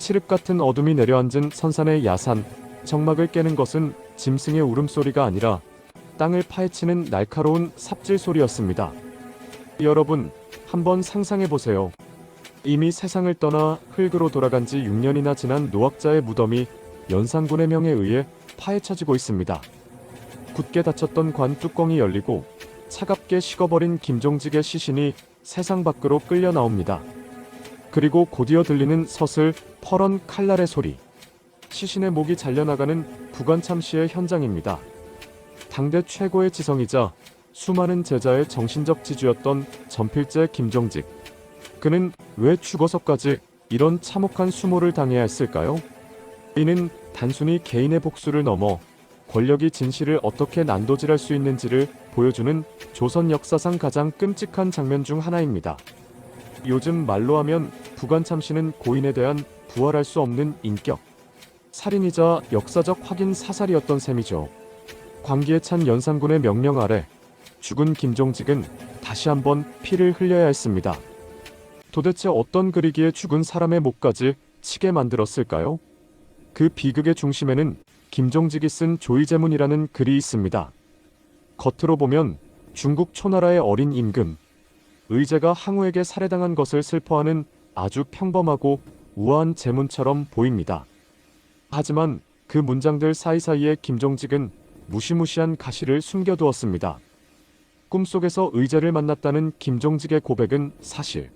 칠흑 같은 어둠이 내려앉은 선산의 야산, 정막을 깨는 것은 짐승의 울음소리가 아니라 땅을 파헤치는 날카로운 삽질 소리였습니다. 여러분, 한번 상상해보세요. 이미 세상을 떠나 흙으로 돌아간 지 6년이나 지난 노학자의 무덤이 연산군의 명에 의해 파헤쳐지고 있습니다. 굳게 닫혔던 관 뚜껑이 열리고 차갑게 식어버린 김종직의 시신이 세상 밖으로 끌려 나옵니다. 그리고 곧이어 들리는 서슬 펄언 칼날의 소리. 시신의 목이 잘려나가는 부관참시의 현장입니다. 당대 최고의 지성이자 수많은 제자의 정신적 지주였던 전필제 김종직. 그는 왜 죽어서까지 이런 참혹한 수모를 당해야 했을까요? 이는 단순히 개인의 복수를 넘어 권력이 진실을 어떻게 난도질할 수 있는지를 보여주는 조선 역사상 가장 끔찍한 장면 중 하나입니다. 요즘 말로 하면 부관참시는 고인에 대한 부활할 수 없는 인격, 살인이자 역사적 확인 사살이었던 셈이죠. 광기에 찬 연산군의 명령 아래 죽은 김종직은 다시 한번 피를 흘려야 했습니다. 도대체 어떤 그리기에 죽은 사람의 목까지 치게 만들었을까요? 그 비극의 중심에는 김종직이 쓴 조이제문이라는 글이 있습니다. 겉으로 보면 중국 초나라의 어린 임금, 의제가 항우에게 살해당한 것을 슬퍼하는 아주 평범하고 우아한 제문처럼 보입니다. 하지만 그 문장들 사이사이에 김종직은 무시무시한 가시를 숨겨두었습니다. 꿈속에서 의제를 만났다는 김종직의 고백은 사실,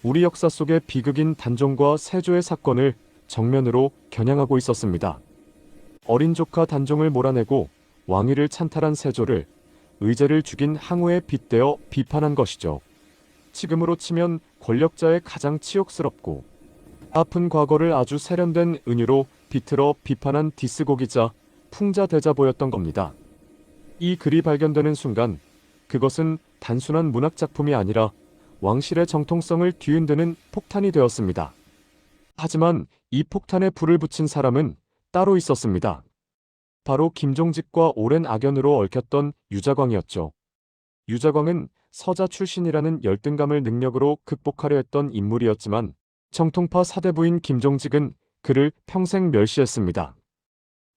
우리 역사 속의 비극인 단종과 세조의 사건을 정면으로 겨냥하고 있었습니다. 어린 조카 단종을 몰아내고 왕위를 찬탈한 세조를 의제를 죽인 항우에 빗대어 비판한 것이죠. 지금으로 치면 권력자의 가장 치욕스럽고 아픈 과거를 아주 세련된 은유로 비틀어 비판한 디스곡이자 풍자대자보였던 겁니다. 이 글이 발견되는 순간 그것은 단순한 문학작품이 아니라 왕실의 정통성을 뒤흔드는 폭탄이 되었습니다. 하지만 이 폭탄에 불을 붙인 사람은 따로 있었습니다. 바로 김종직과 오랜 악연으로 얽혔던 유자광이었죠. 유자광은 서자 출신이라는 열등감을 능력으로 극복하려 했던 인물이었지만 정통파 사대부인 김종직은 그를 평생 멸시했습니다.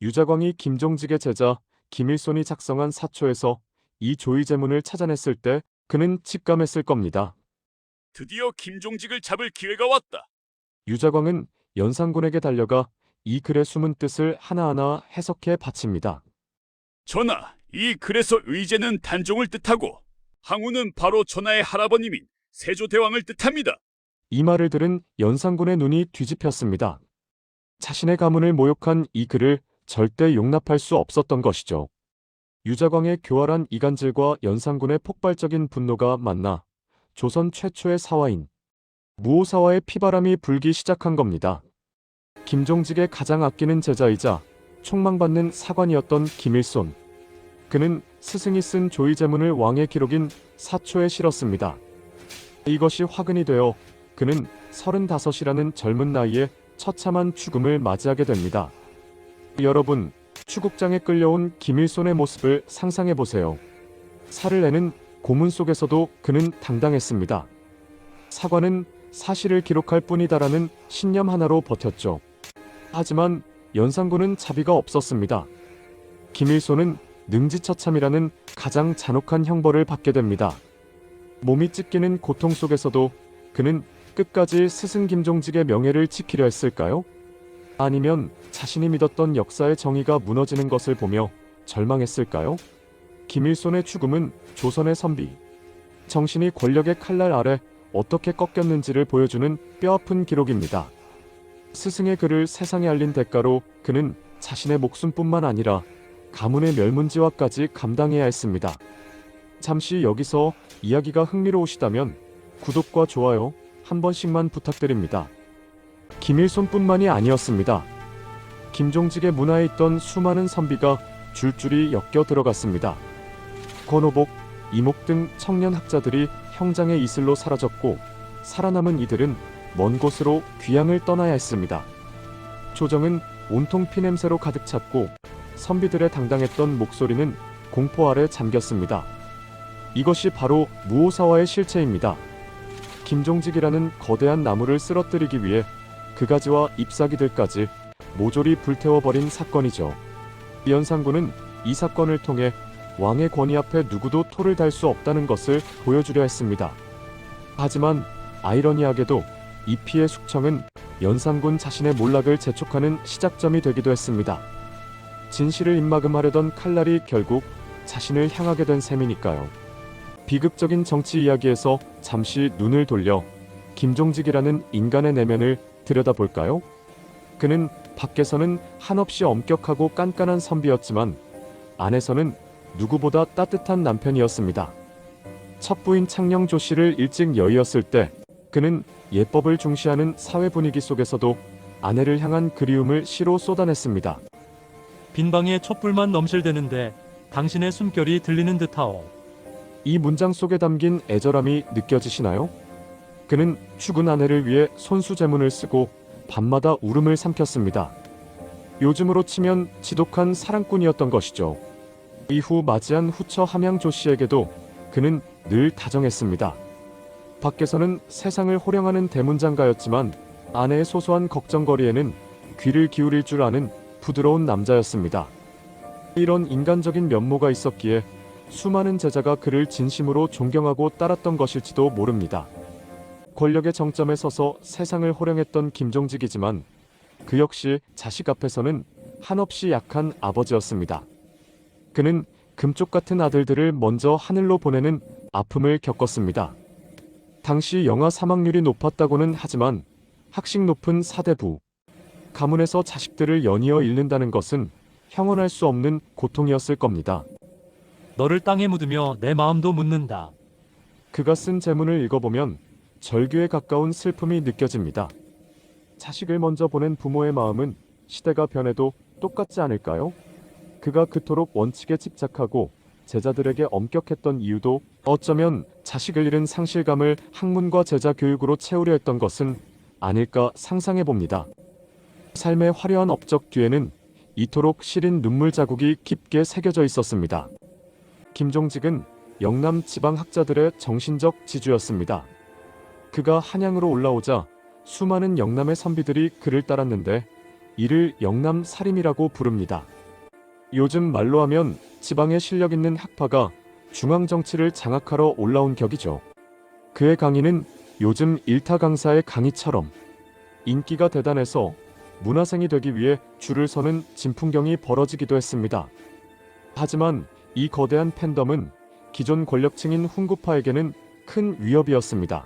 유자광이 김종직의 제자 김일손이 작성한 사초에서 이 조이제문을 찾아냈을 때 그는 직감했을 겁니다. 드디어 김종직을 잡을 기회가 왔다. 유자광은 연산군에게 달려가 이 글의 숨은 뜻을 하나하나 해석해 바칩니다. 전하, 이 글에서 의제는 단종을 뜻하고 항우는 바로 전하의 할아버님인 세조대왕을 뜻합니다. 이 말을 들은 연산군의 눈이 뒤집혔습니다. 자신의 가문을 모욕한 이 글을 절대 용납할 수 없었던 것이죠. 유자광의 교활한 이간질과 연산군의 폭발적인 분노가 만나 조선 최초의 사화인 무오사화의 피바람이 불기 시작한 겁니다. 김종직의 가장 아끼는 제자이자 총망받는 사관이었던 김일손. 그는 스승이 쓴 조이제문을 왕의 기록인 사초에 실었습니다. 이것이 화근이 되어 그는 35이라는 젊은 나이에 처참한 죽음을 맞이하게 됩니다. 여러분, 추국장에 끌려온 김일손의 모습을 상상해보세요. 살을 내는 고문 속에서도 그는 당당했습니다. 사관은 사실을 기록할 뿐이다라는 신념 하나로 버텼죠. 하지만 연산군은 자비가 없었습니다. 김일손은 능지처참이라는 가장 잔혹한 형벌을 받게 됩니다. 몸이 찢기는 고통 속에서도 그는 끝까지 스승 김종직의 명예를 지키려 했을까요? 아니면 자신이 믿었던 역사의 정의가 무너지는 것을 보며 절망했을까요? 김일손의 죽음은 조선의 선비, 정신이 권력의 칼날 아래 어떻게 꺾였는지를 보여주는 뼈아픈 기록입니다. 스승의 글을 세상에 알린 대가로 그는 자신의 목숨뿐만 아니라 가문의 멸문지화까지 감당해야 했습니다. 잠시 여기서 이야기가 흥미로우시다면 구독과 좋아요 한 번씩만 부탁드립니다. 김일손뿐만이 아니었습니다. 김종직의 문화에 있던 수많은 선비가 줄줄이 엮여 들어갔습니다. 권오복, 이목 등 청년 학자들이 형장의 이슬로 사라졌고 살아남은 이들은 먼 곳으로 귀향을 떠나야 했습니다. 조정은 온통 피냄새로 가득 찼고 선비들의 당당했던 목소리는 공포 아래 잠겼습니다. 이것이 바로 무오사화의 실체입니다. 김종직이라는 거대한 나무를 쓰러뜨리기 위해 그가지와 잎사귀들까지 모조리 불태워버린 사건이죠. 연산군은 이 사건을 통해 왕의 권위 앞에 누구도 토를 달 수 없다는 것을 보여주려 했습니다. 하지만 아이러니하게도 이 피해 숙청은 연산군 자신의 몰락을 재촉하는 시작점이 되기도 했습니다. 진실을 입막음하려던 칼날이 결국 자신을 향하게 된 셈이니까요. 비극적인 정치 이야기에서 잠시 눈을 돌려 김종직이라는 인간의 내면을 들여다볼까요? 그는 밖에서는 한없이 엄격하고 깐깐한 선비였지만 안에서는 누구보다 따뜻한 남편이었습니다. 첫 부인 창녕조 씨를 일찍 여의었을 때 그는 예법을 중시하는 사회 분위기 속에서도 아내를 향한 그리움을 시로 쏟아냈습니다. 빈방에 촛불만 넘실대는데 당신의 숨결이 들리는 듯하오. 이 문장 속에 담긴 애절함이 느껴지시나요? 그는 죽은 아내를 위해 손수제문을 쓰고 밤마다 울음을 삼켰습니다. 요즘으로 치면 지독한 사랑꾼이었던 것이죠. 이후 맞이한 후처 함양조 씨에게도 그는 늘 다정했습니다. 밖에서는 세상을 호령하는 대문장가였지만 아내의 소소한 걱정거리에는 귀를 기울일 줄 아는 부드러운 남자였습니다. 이런 인간적인 면모가 있었기에 수많은 제자가 그를 진심으로 존경하고 따랐던 것일지도 모릅니다. 권력의 정점에 서서 세상을 호령했던 김종직이지만 그 역시 자식 앞에서는 한없이 약한 아버지였습니다. 그는 금쪽 같은 아들들을 먼저 하늘로 보내는 아픔을 겪었습니다. 당시 영아 사망률이 높았다고는 하지만 학식 높은 사대부, 가문에서 자식들을 연이어 잃는다는 것은 형언할 수 없는 고통이었을 겁니다. 너를 땅에 묻으며 내 마음도 묻는다. 그가 쓴 제문을 읽어보면 절규에 가까운 슬픔이 느껴집니다. 자식을 먼저 보낸 부모의 마음은 시대가 변해도 똑같지 않을까요? 그가 그토록 원칙에 집착하고 제자들에게 엄격했던 이유도 어쩌면 자식을 잃은 상실감을 학문과 제자 교육으로 채우려 했던 것은 아닐까 상상해봅니다. 삶의 화려한 업적 뒤에는 이토록 시린 눈물 자국이 깊게 새겨져 있었습니다. 김종직은 영남 지방 학자들의 정신적 지주였습니다. 그가 한양으로 올라오자 수많은 영남의 선비들이 그를 따랐는데 이를 영남 사림이라고 부릅니다. 요즘 말로 하면 지방에 실력 있는 학파가 중앙 정치를 장악하러 올라온 격이죠. 그의 강의는 요즘 일타 강사의 강의처럼 인기가 대단해서 문화생이 되기 위해 줄을 서는 진풍경이 벌어지기도 했습니다. 하지만 이 거대한 팬덤은 기존 권력층인 훈구파에게는 큰 위협이었습니다.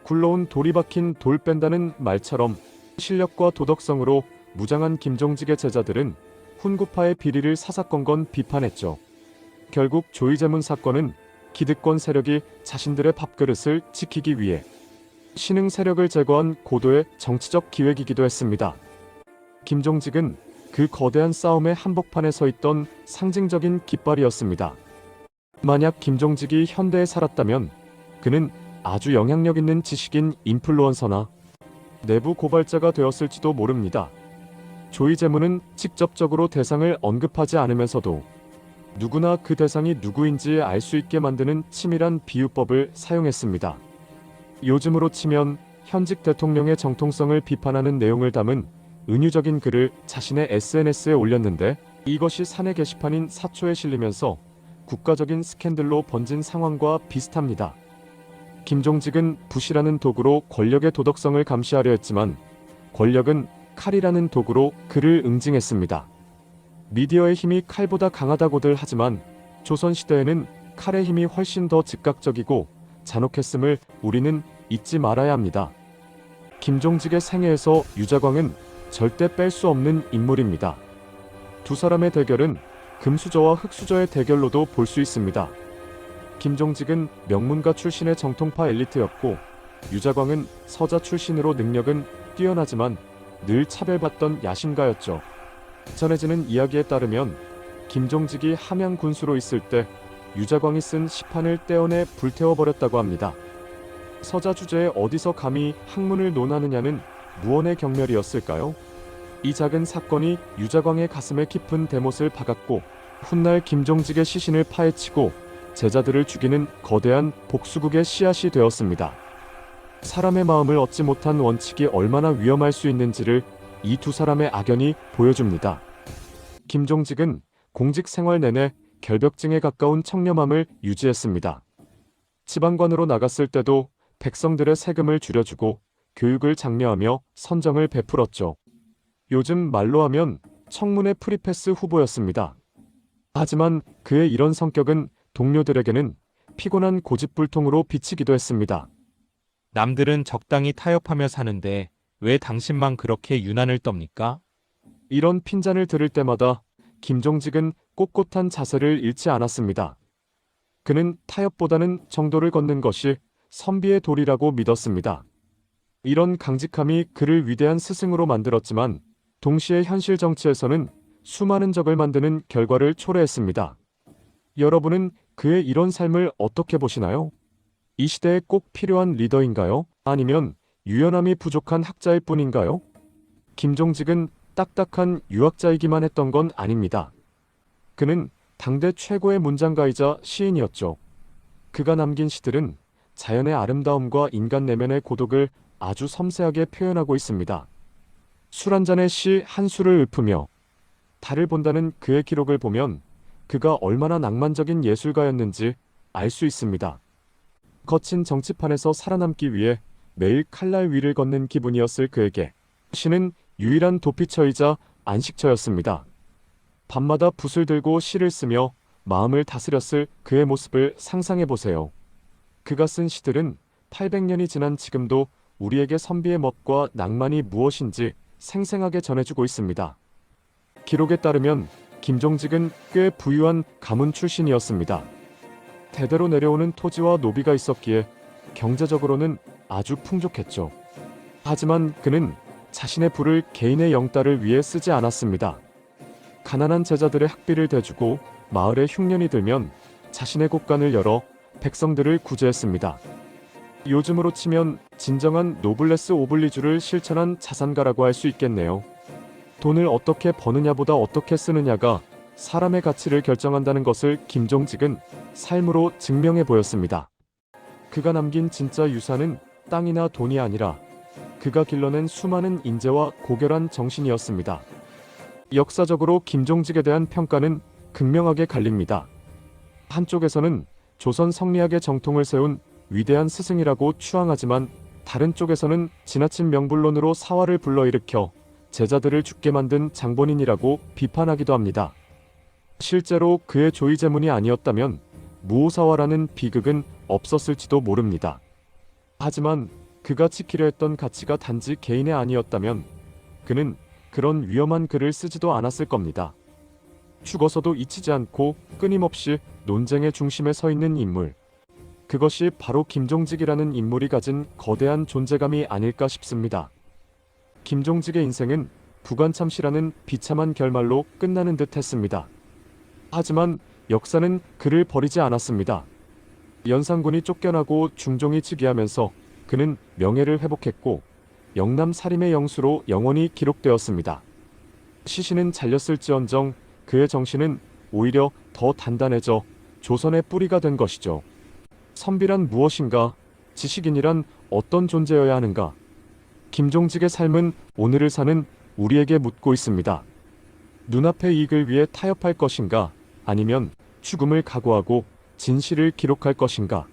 굴러온 돌이 박힌 돌 뺀다는 말처럼 실력과 도덕성으로 무장한 김종직의 제자들은 훈구파의 비리를 사사건건 비판했죠. 결국 조이제문 사건은 기득권 세력이 자신들의 밥그릇을 지키기 위해 신흥 세력을 제거한 고도의 정치적 기획이기도 했습니다. 김종직은 그 거대한 싸움의 한복판에 서 있던 상징적인 깃발이었습니다. 만약 김종직이 현대에 살았다면 그는 아주 영향력 있는 지식인 인플루언서나 내부 고발자가 되었을지도 모릅니다. 조이제문은 직접적으로 대상을 언급하지 않으면서도 누구나 그 대상이 누구인지 알 수 있게 만드는 치밀한 비유법을 사용했습니다. 요즘으로 치면 현직 대통령의 정통성을 비판하는 내용을 담은 은유적인 글을 자신의 SNS에 올렸는데 이것이 사내 게시판인 사초에 실리면서 국가적인 스캔들로 번진 상황과 비슷합니다. 김종직은 붓이라는 도구로 권력의 도덕성을 감시하려 했지만 권력은 칼이라는 도구로 그를 응징했습니다. 미디어의 힘이 칼보다 강하다고들 하지만 조선시대에는 칼의 힘이 훨씬 더 즉각적이고 잔혹했음을 우리는 잊지 말아야 합니다. 김종직의 생애에서 유자광은 절대 뺄 수 없는 인물입니다. 두 사람의 대결은 금수저와 흑수저의 대결로도 볼 수 있습니다. 김종직은 명문가 출신의 정통파 엘리트였고 유자광은 서자 출신으로 능력은 뛰어나지만 늘 차별받던 야심가였죠. 전해지는 이야기에 따르면 김종직이 함양 군수로 있을 때 유자광이 쓴 시판을 떼어내 불태워버렸다고 합니다. 서자 주제에 어디서 감히 학문을 논하느냐는 무언의 경멸이었을까요? 이 작은 사건이 유자광의 가슴에 깊은 대못을 박았고 훗날 김종직의 시신을 파헤치고 제자들을 죽이는 거대한 복수국의 씨앗이 되었습니다. 사람의 마음을 얻지 못한 원칙이 얼마나 위험할 수 있는지를 이 두 사람의 악연이 보여줍니다. 김종직은 공직 생활 내내 결벽증에 가까운 청렴함을 유지했습니다. 지방관으로 나갔을 때도 백성들의 세금을 줄여주고 교육을 장려하며 선정을 베풀었죠. 요즘 말로 하면 청문회 프리패스 후보였습니다. 하지만 그의 이런 성격은 동료들에게는 피곤한 고집불통으로 비치기도 했습니다. 남들은 적당히 타협하며 사는데 왜 당신만 그렇게 유난을 떱니까? 이런 핀잔을 들을 때마다 김종직은 꼿꼿한 자세를 잃지 않았습니다. 그는 타협보다는 정도를 걷는 것이 선비의 도리라고 믿었습니다. 이런 강직함이 그를 위대한 스승으로 만들었지만 동시에 현실 정치에서는 수많은 적을 만드는 결과를 초래했습니다. 여러분은 그의 이런 삶을 어떻게 보시나요? 이 시대에 꼭 필요한 리더인가요? 아니면 유연함이 부족한 학자일 뿐인가요? 김종직은 딱딱한 유학자이기만 했던 건 아닙니다. 그는 당대 최고의 문장가이자 시인이었죠. 그가 남긴 시들은 자연의 아름다움과 인간 내면의 고독을 아주 섬세하게 표현하고 있습니다. 술 한 잔의 시 한 수를 읊으며 달을 본다는 그의 기록을 보면 그가 얼마나 낭만적인 예술가였는지 알 수 있습니다. 거친 정치판에서 살아남기 위해 매일 칼날 위를 걷는 기분이었을 그에게 시는 유일한 도피처이자 안식처였습니다. 밤마다 붓을 들고 시를 쓰며 마음을 다스렸을 그의 모습을 상상해 보세요. 그가 쓴 시들은 800년이 지난 지금도 우리에게 선비의 멋과 낭만이 무엇인지 생생하게 전해주고 있습니다. 기록에 따르면 김종직은 꽤 부유한 가문 출신이었습니다. 대대로 내려오는 토지와 노비가 있었기에 경제적으로는 아주 풍족했죠. 하지만 그는 자신의 부를 개인의 영달을 위해 쓰지 않았습니다. 가난한 제자들의 학비를 대주고 마을에 흉년이 들면 자신의 곳간을 열어 백성들을 구제했습니다. 요즘으로 치면 진정한 노블레스 오블리주를 실천한 자산가라고 할 수 있겠네요. 돈을 어떻게 버느냐보다 어떻게 쓰느냐가 사람의 가치를 결정한다는 것을 김종직은 삶으로 증명해 보였습니다. 그가 남긴 진짜 유산은 땅이나 돈이 아니라 그가 길러낸 수많은 인재와 고결한 정신이었습니다. 역사적으로 김종직에 대한 평가는 극명하게 갈립니다. 한쪽에서는 조선 성리학의 정통을 세운 위대한 스승이라고 추앙하지만 다른 쪽에서는 지나친 명불론으로 사화를 불러일으켜 제자들을 죽게 만든 장본인이라고 비판하기도 합니다. 실제로 그의 조의제문이 아니었다면 무오사화라는 비극은 없었을지도 모릅니다. 하지만 그가 지키려 했던 가치가 단지 개인의 아니었다면 그는 그런 위험한 글을 쓰지도 않았을 겁니다. 죽어서도 잊히지 않고 끊임없이 논쟁의 중심에 서 있는 인물. 그것이 바로 김종직이라는 인물이 가진 거대한 존재감이 아닐까 싶습니다. 김종직의 인생은 부관참시라는 비참한 결말로 끝나는 듯 했습니다. 하지만 역사는 그를 버리지 않았습니다. 연산군이 쫓겨나고 중종이 즉위하면서 그는 명예를 회복했고 영남 사림의 영수로 영원히 기록되었습니다. 시신은 잘렸을지언정 그의 정신은 오히려 더 단단해져 조선의 뿌리가 된 것이죠. 선비란 무엇인가? 지식인이란 어떤 존재여야 하는가? 김종직의 삶은 오늘을 사는 우리에게 묻고 있습니다. 눈앞의 이익을 위해 타협할 것인가? 아니면 죽음을 각오하고 진실을 기록할 것인가?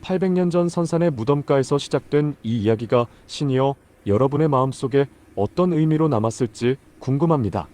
800년 전 선산의 무덤가에서 시작된 이 이야기가 신이여 여러분의 마음속에 어떤 의미로 남았을지 궁금합니다.